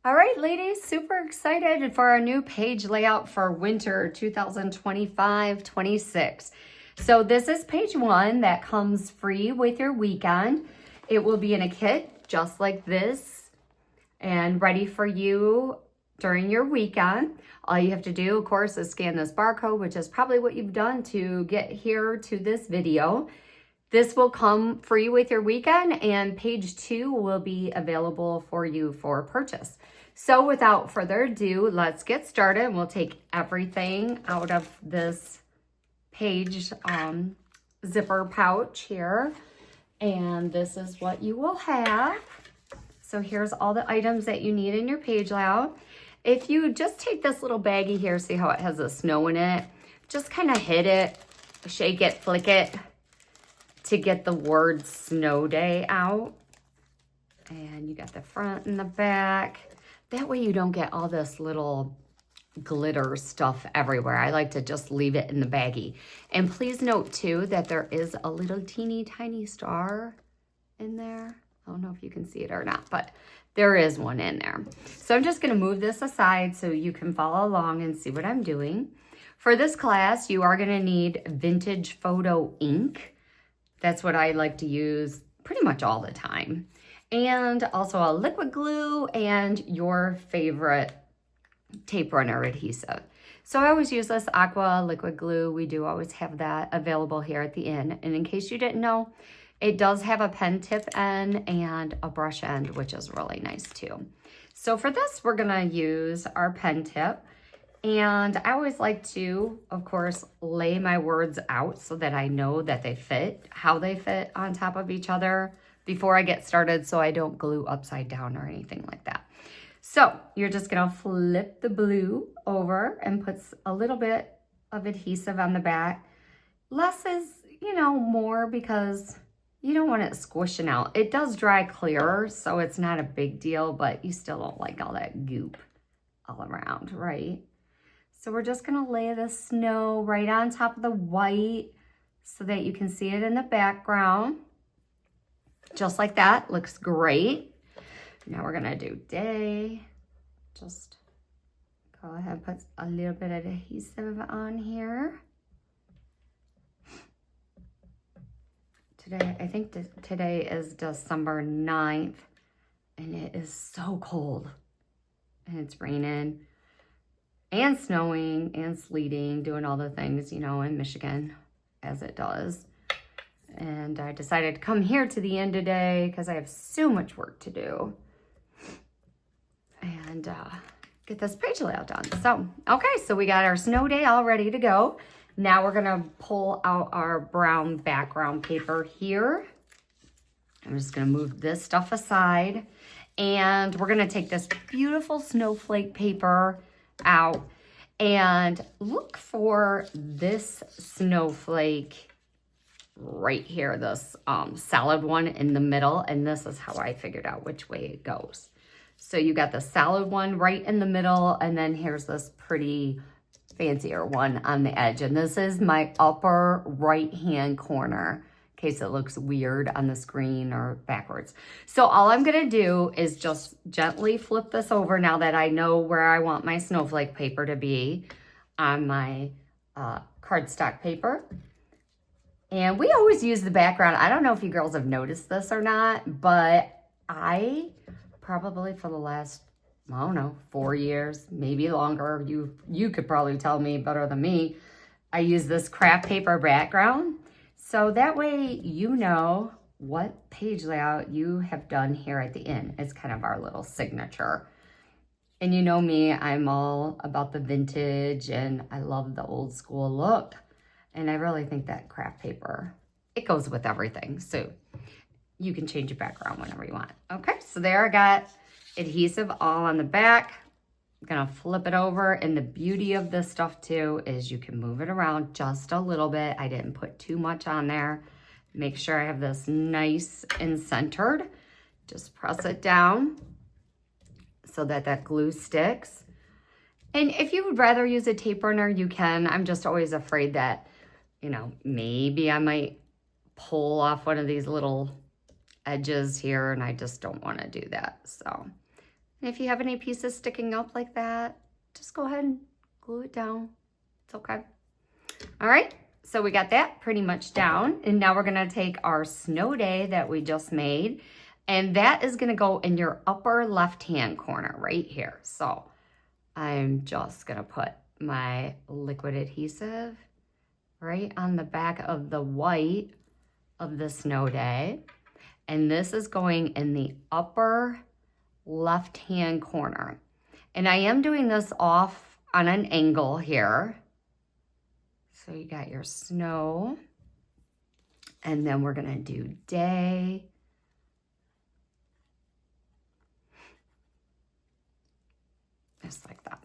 All right, ladies, super excited for our new page layout for winter 2025-26. So this is page one that comes free with your weekend. It will be in a kit just like this and ready for you during your weekend. All you have to do, of course, is scan this barcode, which is probably what you've done to get here to this video. This will come free with your weekend, and page two will be available for you for purchase. So without further ado, let's get started. We'll take everything out of this page zipper pouch here. And this is what you will have. So here's all the items that you need in your page layout. If you just take this little baggie here, see how it has the snow in it? Just kind of hit it, shake it, flick it, to get the word snow day out. And you got the front and the back. That way you don't get all this little glitter stuff everywhere. I like to just leave it in the baggie. And please note too that there is a little teeny tiny star in there. I don't know if you can see it or not, but there is one in there. So I'm just gonna move this aside so you can follow along and see what I'm doing. For this class, you are gonna need vintage photo ink. That's what I like to use pretty much all the time. And also a liquid glue and your favorite tape runner adhesive. So I always use this Aqua liquid glue. We do always have that available here at the inn. And in case you didn't know, it does have a pen tip end and a brush end, which is really nice too. So for this, we're gonna use our pen tip. And I always like to, of course, lay my words out so that I know that they fit, how they fit on top of each other before I get started, so I don't glue upside down or anything like that. So you're just gonna flip the blue over and put a little bit of adhesive on the back. Less is, more because you don't want it squishing out. It does dry clearer, so it's not a big deal, but you still don't like all that goop all around, right? So we're just gonna lay the snow right on top of the white so that you can see it in the background. Just like that, looks great. Now we're gonna do day. Just go ahead and put a little bit of adhesive on here. Today, I think today is December 9th, and it is so cold. And it's raining and snowing and sleeting, doing all the things, in Michigan as it does. And I decided to come here to the inn today because I have so much work to do and get this page layout done. So, okay, so we got our snow day all ready to go. Now we're gonna pull out our brown background paper here. I'm just gonna move this stuff aside, and we're gonna take this beautiful snowflake paper out and look for this snowflake right here, this solid one in the middle, and this is how I figured out which way it goes. So you got the solid one right in the middle, and then here's this pretty fancier one on the edge, and this is my upper right hand corner in case it looks weird on the screen or backwards. So all I'm gonna do is just gently flip this over now that I know where I want my snowflake paper to be on my cardstock paper. And we always use the background. I don't know if you girls have noticed this or not, but I probably for the last, 4 years, maybe longer, you could probably tell me better than me, I use this craft paper background. So that way you know what page layout you have done here at the inn. It's kind of our little signature. And you know me, I'm all about the vintage and I love the old school look. And I really think that craft paper, it goes with everything. So you can change your background whenever you want. Okay, so there I got adhesive all on the back. I'm gonna flip it over. And the beauty of this stuff too is you can move it around just a little bit. I didn't put too much on there. Make sure I have this nice and centered. Just press it down so that that glue sticks. And if you would rather use a tape runner, you can. I'm just always afraid that, maybe I might pull off one of these little edges here, and I just don't want to do that. So And if you have any pieces sticking up like that, just go ahead and glue it down. It's okay. All right, so we got that pretty much down. And now we're gonna take our snow day that we just made, and that is gonna go in your upper left-hand corner right here. So I'm just gonna put my liquid adhesive right on the back of the white of the snow day. And this is going in the upper left-hand corner. And I am doing this off on an angle here. So you got your snow, and then we're gonna do day. Just like that.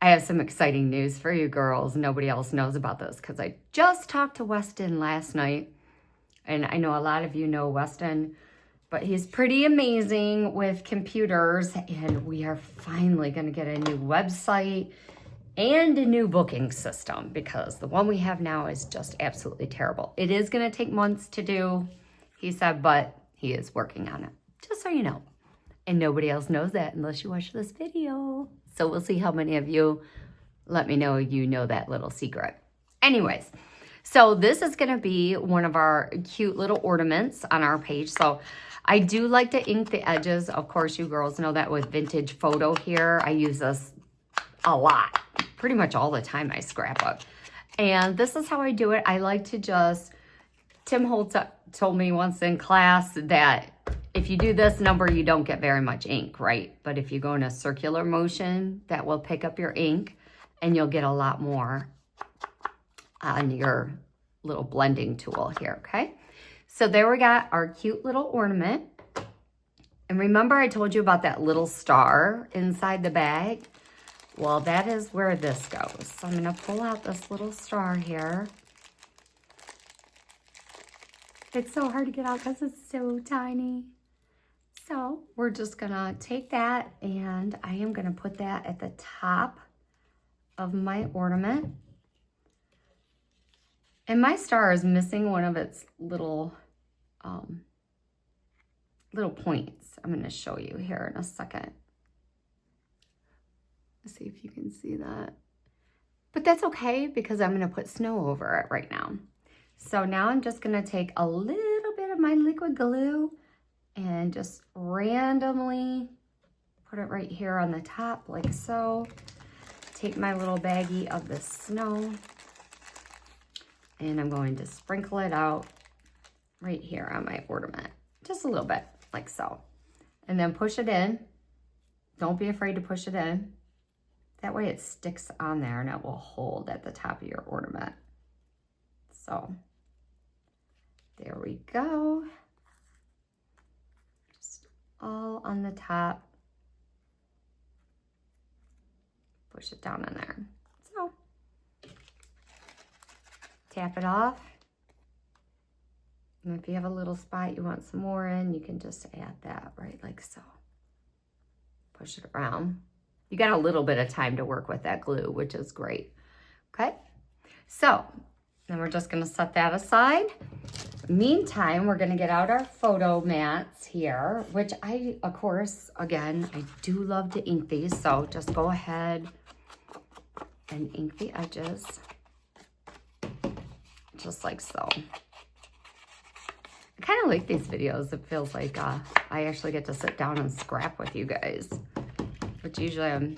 I have some exciting news for you girls. Nobody else knows about this because I just talked to Weston last night. And I know a lot of you know Weston, but he's pretty amazing with computers. And we are finally going to get a new website and a new booking system because the one we have now is just absolutely terrible. It is going to take months to do, he said, but he is working on it, just so you know. And nobody else knows that unless you watch this video. So we'll see how many of you let me know you know that little secret. Anyways, so this is going to be one of our cute little ornaments on our page. So I do like to ink the edges. Of course, you girls know that with Vintage Photo here. I use this a lot. Pretty much all the time I scrapbook. And this is how I do it. I like to just, Tim Holtz told me once in class that if you do this number, you don't get very much ink, right? But if you go in a circular motion, that will pick up your ink and you'll get a lot more on your little blending tool here, okay? So there we got our cute little ornament. And remember I told you about that little star inside the bag? Well, that is where this goes. So I'm gonna pull out this little star here. It's so hard to get out because it's so tiny. So we're just gonna take that and I am gonna put that at the top of my ornament. And my star is missing one of its little points. I'm gonna show you here in a second. Let's see if you can see that. But that's okay because I'm gonna put snow over it right now. So now I'm just gonna take a little bit of my liquid glue and just randomly put it right here on the top like so. Take my little baggie of the snow and I'm going to sprinkle it out right here on my ornament. Just a little bit like so. And then push it in. Don't be afraid to push it in. That way it sticks on there and it will hold at the top of your ornament. So there we go. Just all on the top. Push it down in there. So tap it off. And if you have a little spot you want some more in, you can just add that right like so. Push it around. You got a little bit of time to work with that glue, which is great. Okay, so then we're just gonna set that aside. Meantime, we're gonna get out our photo mats here, which I, of course, again, I do love to ink these, so just go ahead and ink the edges, just like so. I kind of like these videos. It feels like I actually get to sit down and scrap with you guys, which usually I'm,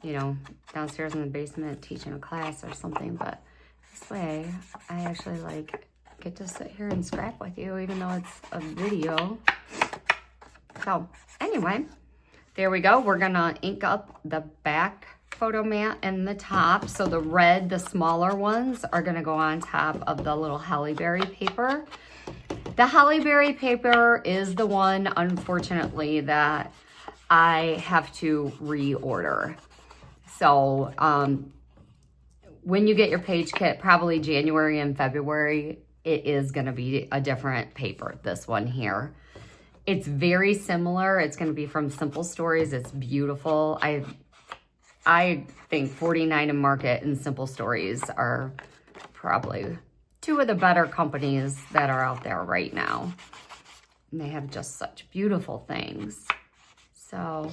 you know, downstairs in the basement teaching a class or something, but this way I actually like get to sit here and scrap with you even though it's a video. So anyway, there we go. We're gonna ink up the back photo mat and the top. So the red, the smaller ones are gonna go on top of the little Holly Berry paper. The Holly Berry paper is the one, unfortunately, that I have to reorder. So when you get your page kit, probably January and February, it is gonna be a different paper, this one here. It's very similar. It's gonna be from Simple Stories. It's beautiful. I think 49 and Market and Simple Stories are probably two of the better companies that are out there right now. And they have just such beautiful things. So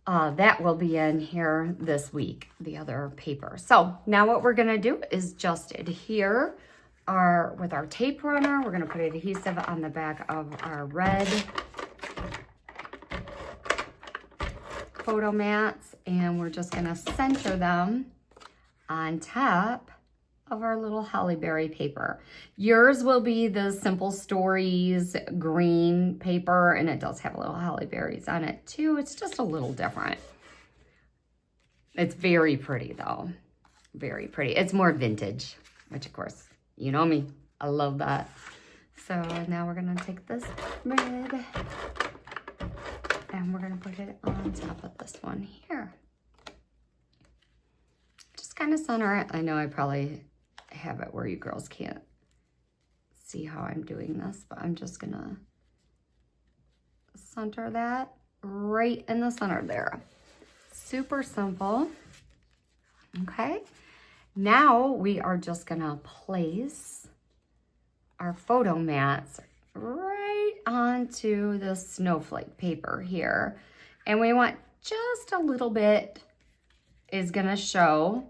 that will be in here this week, the other paper. So now what we're gonna do is just adhere with our tape runner. We're gonna put adhesive on the back of our red photo mats, and we're just gonna center them on top of our little Holly Berry paper. Yours will be the Simple Stories green paper, and it does have a little Holly Berries on it too. It's just a little different. It's very pretty though, very pretty. It's more vintage, which of course, you know me, I love that. So now we're gonna take this red and we're gonna put it on top of this one here. Just kind of center it. I know I probably have it where you girls can't see how I'm doing this, but I'm just gonna center that right in the center there. Super simple. Okay, now we are just gonna place our photo mats right onto the snowflake paper here, and we want just a little bit is gonna show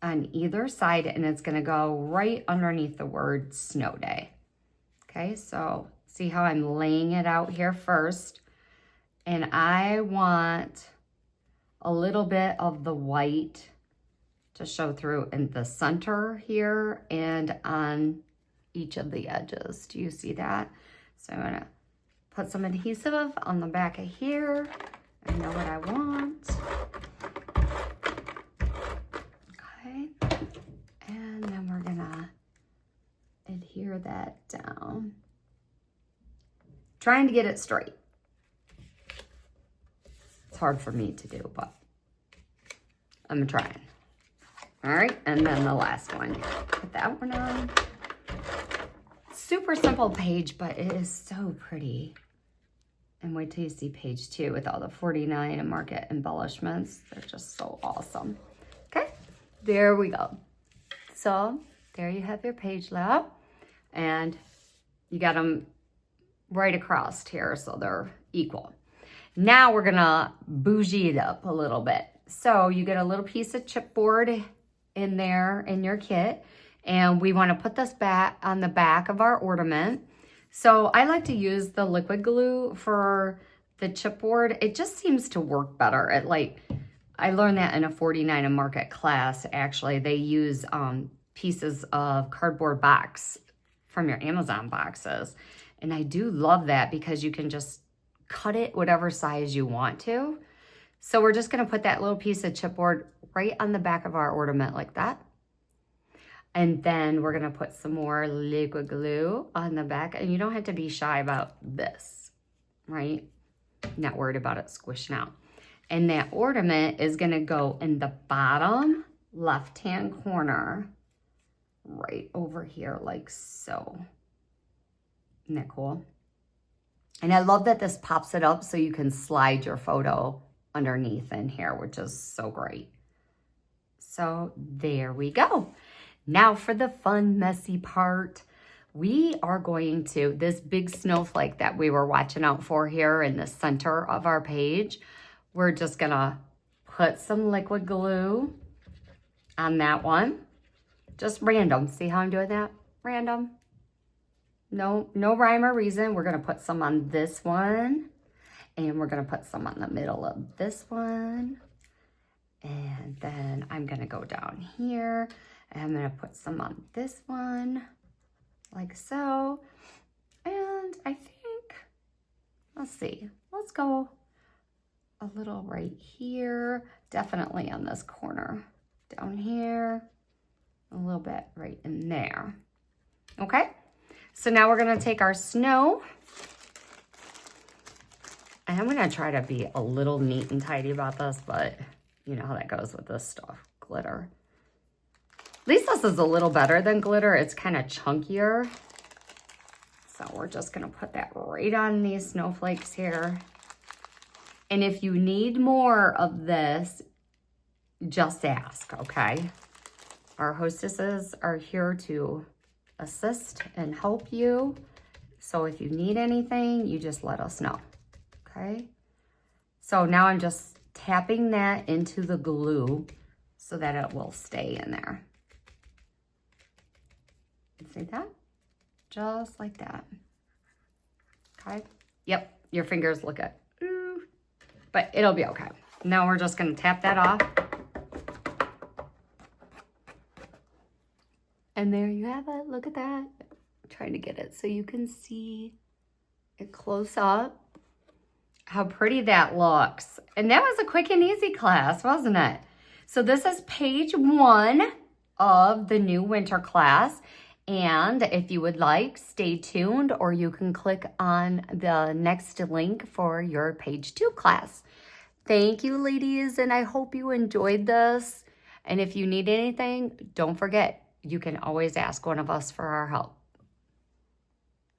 on either side, and it's gonna go right underneath the word snow day. Okay, so see how I'm laying it out here first, and I want a little bit of the white to show through in the center here and on each of the edges. Do you see that? So I'm gonna put some adhesive on the back of here. I know what I want. Okay, and then we're gonna adhere that down. Trying to get it straight. It's hard for me to do, but I'm trying. All right, and then the last one. Put that one on. Super simple page, but it is so pretty. And wait till you see page 2 with all the 49 and market embellishments. They're just so awesome. Okay, there we go. So there you have your page layout, and you got them right across here so they're equal. Now we're gonna bougie it up a little bit. So you get a little piece of chipboard in there in your kit, and we want to put this back on the back of our ornament. So I like to use the liquid glue for the chipboard. It just seems to work better. I learned that in a 49 and market class. Actually, they use pieces of cardboard box from your Amazon boxes, and I do love that because you can just cut it whatever size you want to. So we're just gonna put that little piece of chipboard right on the back of our ornament like that. And then we're gonna put some more liquid glue on the back. And you don't have to be shy about this, right? Not worried about it squishing out. And that ornament is gonna go in the bottom left-hand corner, right over here like so. Isn't that cool? And I love that this pops it up so you can slide your photo underneath in here, which is so great. So there we go. Now for the fun, messy part. We are going to, this big snowflake that we were watching out for here in the center of our page, we're just gonna put some liquid glue on that one. Just random. See how I'm doing that? Random. No rhyme or reason. We're gonna put some on this one, and we're gonna put some on the middle of this one. And then I'm gonna go down here, and I'm gonna put some on this one, like so. And I think, let's see, let's go a little right here, definitely on this corner, down here, a little bit right in there. Okay, so now we're gonna take our snow, and I'm gonna try to be a little neat and tidy about this, but you know how that goes with this stuff, glitter. At least this is a little better than glitter. It's kind of chunkier. So we're just gonna put that right on these snowflakes here. And if you need more of this, just ask, okay? Our hostesses are here to assist and help you. So if you need anything, you just let us know, okay? So now I'm just tapping that into the glue so that it will stay in there. See that? Just like that. Okay? Yep, your fingers look good. Ooh. But it'll be okay. Now we're just gonna tap that off. And there you have it, look at that. I'm trying to get it so you can see it close up. How pretty that looks. And that was a quick and easy class, wasn't it? So this is page 1 of the new winter class. And if you would like, stay tuned, or you can click on the next link for your page 2 class. Thank you, ladies, and I hope you enjoyed this. And if you need anything, don't forget, you can always ask one of us for our help.